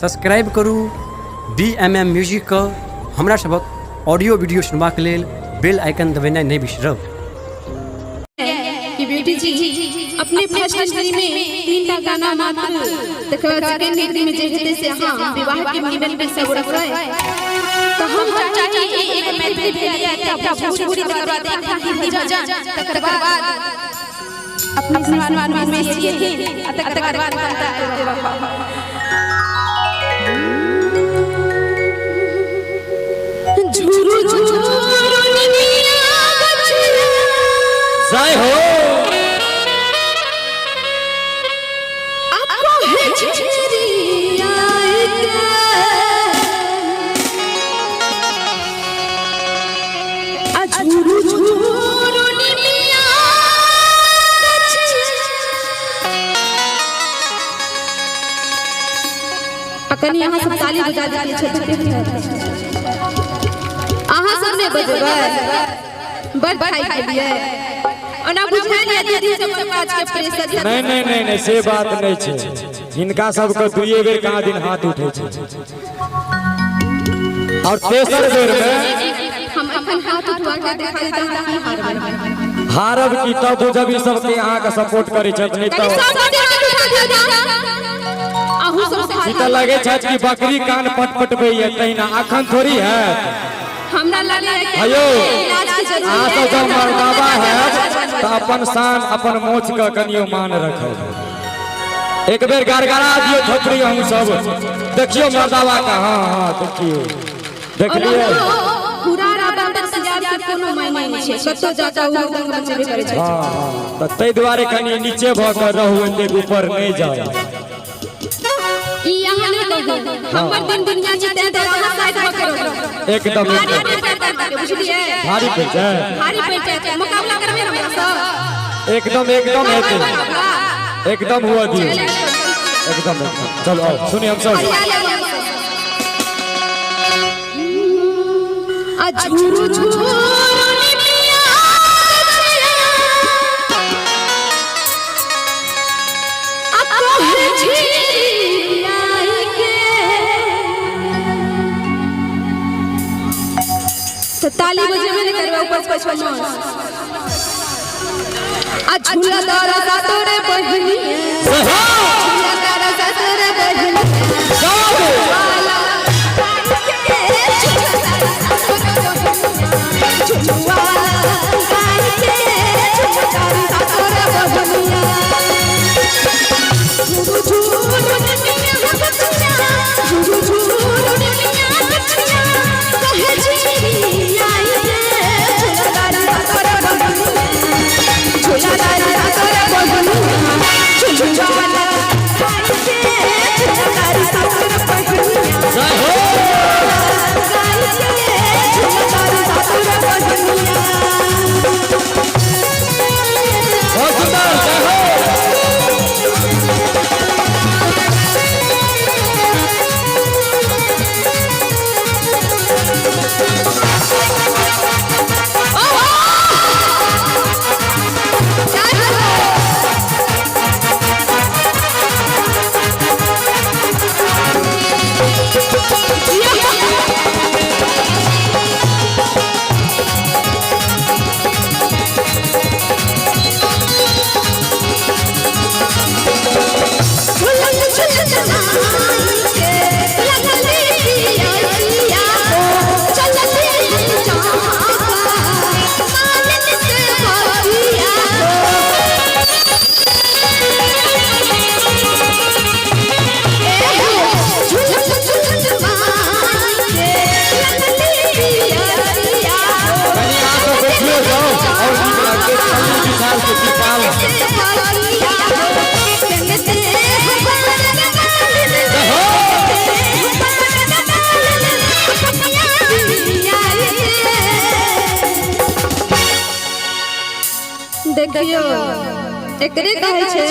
Subscribe करू BMM music के हमरा सबक ऑडियो वीडियो सुनबाक लेल बेल आइकन दबेनाइ नहीं बिसरब। कि बेटी जी अपने फर्स्ट जनवरी में 3टा गाना मात्र तकर सेकंड जनवरी में जे हेते से हां विवाह के निमन पे सब रखै तो हम चाहे एक मैथिली भेलिया एकटा भोजपुरी तकर बाद एकटा हिंदी भजन तकर बाद अपने समान में ये थे तकर बाद बनता है वफा। झुरु झुरु निमिया गछिया जय हो आपको है झिझिरिया आ झुरु झुरु निमिया गछिया अकनी यहाँ सब ताली बजा दीजिए छोटे अहाँ सबने बजबै बड़ भाई के लिए ओना बुझाइल या दीदी सब समाज के प्रेशर नहीं से बात नहीं छे। इनका सबको दुइये बेर कहाँ दिन हाथ उठे छे और तेसर बेर में हम अपन हाथ उठवा के दिखा देता हूं हारब की तब जब ई सबके अहाँ के सपोर्ट करे छत नहीं तो आहू सब सीता लगे छत की बकरी कान पटपटबे है तहिना अखन थोड़ी है हमरा लगे है अयो इलाज की जरूरत आ तो जब मर्दावा है तो अपन शान अपन मोच का कनियो मान रखे। एक बेर गड़गड़ा दियो छोकरी हम सब देखियो मर्दावा का। हां देखियो देख लियो पूरा रात सजाब के कोनो मायने नहीं छै कतो जाता हुआ दंग मचबे करे छै। हां तो तै द्वारे कनी नीचे भ के रहू एते ऊपर नहीं जाओ। ई यहां नहीं कहू हमर दिन दुनिया जीते तो वहां साइड में करो एकदम बुझलिए भारी पे जाए मुकाबला करबे हमरा सब एकदम हेते एकदम हुआ दियो एकदम चलो आओ सुनिए हम सब आ झुरु झुरु निमिया आपको है झिझिरिया के ताली बजे में करवा ऊपर पछवा आ झूला दारा सातोरे बहनी झूला दारा सातोरे बहनी वाला झुलुआ गाय के झुलुआ सातोरे बहनिया झुरु झुरु निमिया गछिया झुरु झुरु निमिया गछिया कहे झिझिरिया झुलदारी सातोरे बहनिया झुलदारी सातोरे बहनिया झुलुआ गाय के झुलदारी सातोरे बहनिया जय हो गाय के झुलदारी सातोरे बहनिया बहुत सुंदर जय हो देखियो एकरे कहै छै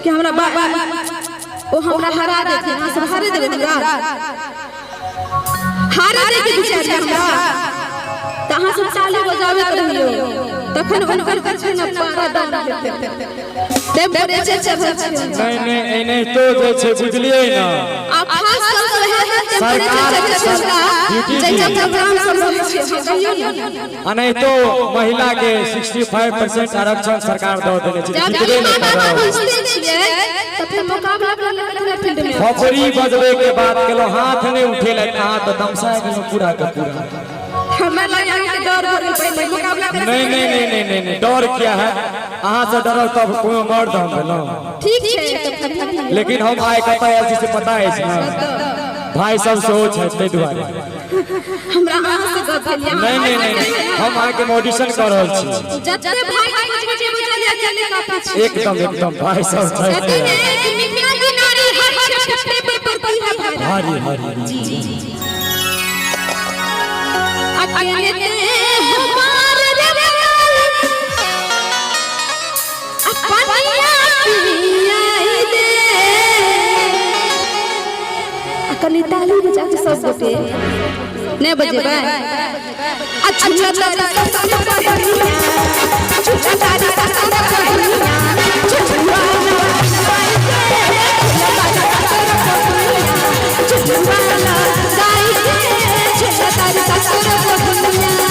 कि हमरा ओ हमरा हरा देथिन हां सब हारे देबे हमरा हारे दे के विचार हमरा त अहाँ सब ताली बजावे रहियो तखन उनकर छै न पारा दान देते देव करे छै नहीं नहीं तो जे छै बुझलियै ना आ नहीं तो महिला के 65% आरक्षण सरकार दो देने खपरी बजबे के बात केलो हाथ नहीं उठे हाथ तो दमसा गेलो पूरा का पूरा नहीं डर क्या है अहाँ से डरो तब कोई मर्द हम भेलो ठीक है लेकिन हम आए कतय आयल छी से पता है ना भाई सब सोच है ते दुआरे हमरा अहाँ से गप भेलिया नहीं हम आके ऑडिशन कर रहल छी जते भाई बजे चले चले का पीछे एकदम भाई सब छै कहते हैं कि मिथिला की नारी हर क्षेत्र पर हरी जी अकेले हमारे अपनिया पियाई दे कनी ताली बजा के सब गोटे ने बजेबे अच्छा तारी ससुर पहनिया अच्छा तारी ससुर पहनिया छुआ गाई के छुआ तारी ससुर पहनिया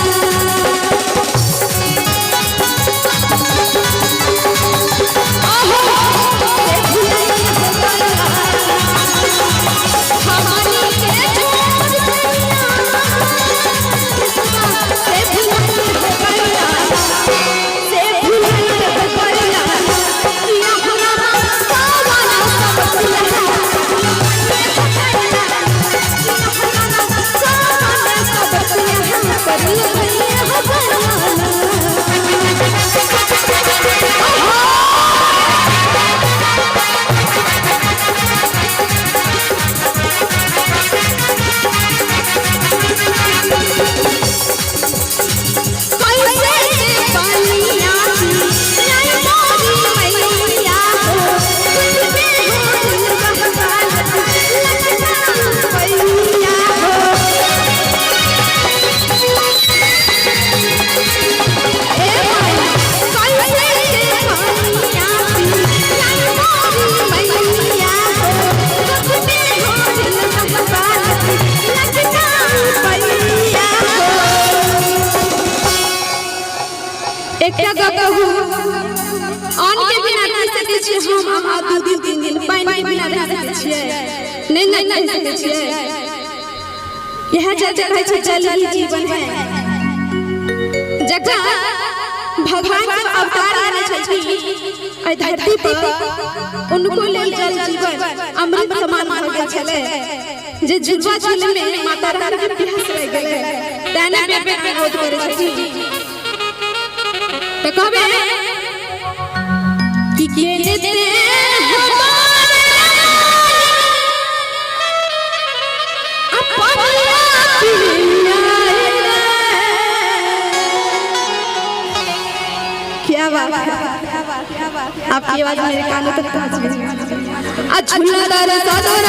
एक जगह कहूं अन्न के बिना रह सकै छी हम अहाँ 2 दिन 3 दिन पानी के बिना रह सकै छियै नहीं रह सकै छियै यह चलते कहै छै जल ही जीवन है जगह भगवान के अवतार आने छथि एहि धरती पर उनको लेल जल जीवन अमृत समान भ गेल छले जे जुड़वा झील में माता रानी के प्यास रह गेलै तैने बेबे विरोध करे छथि तो कहबे कि केने दे क्या बात है आपकी आवाज मेरे कानों तक पहुंच गई। झूला दर सादर